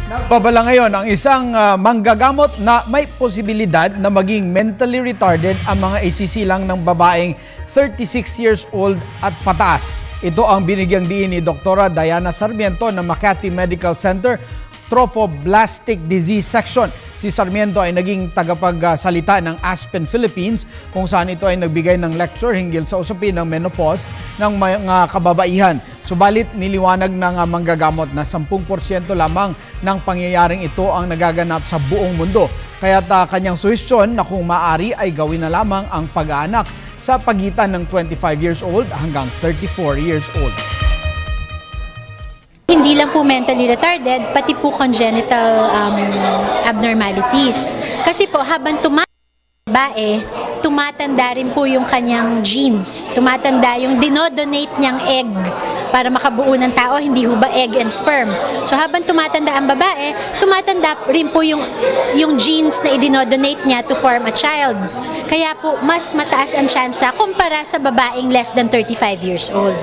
Babala ngayon ang isang manggagamot na may posibilidad na maging mentally retarded ang mga isisilang ng babaeng 36 years old at pataas. Ito ang binigyang diin ni Dr. Diana Sarmiento ng Makati Medical Center Trophoblastic Disease Section. Si Sarmiento ay naging tagapagsalita ng Aspen Philippines kung saan ito ay nagbigay ng lecture hinggil sa usapin ng menopause ng mga kababaihan. Subalit niliwanag ng manggagamot na 10% lamang ng pangyayaring ito ang nagaganap sa buong mundo. Kaya't kanyang suhestyon na kung maaari ay gawin na lamang ang pag-aanak sa pagitan ng 25 years old hanggang 34 years old. Hindi lang po mentally retarded, pati po congenital abnormalities. Kasi po habang babae, tumatanda rin po yung kanyang genes. Tumatanda yung dinodonate niyang egg para makabuo ng tao, hindi ho ba egg and sperm. So habang tumatanda ang babae, tumatanda rin po yung genes na idinodonate niya to form a child. Kaya po mas mataas ang tsansa kumpara sa babaeng less than 35 years old.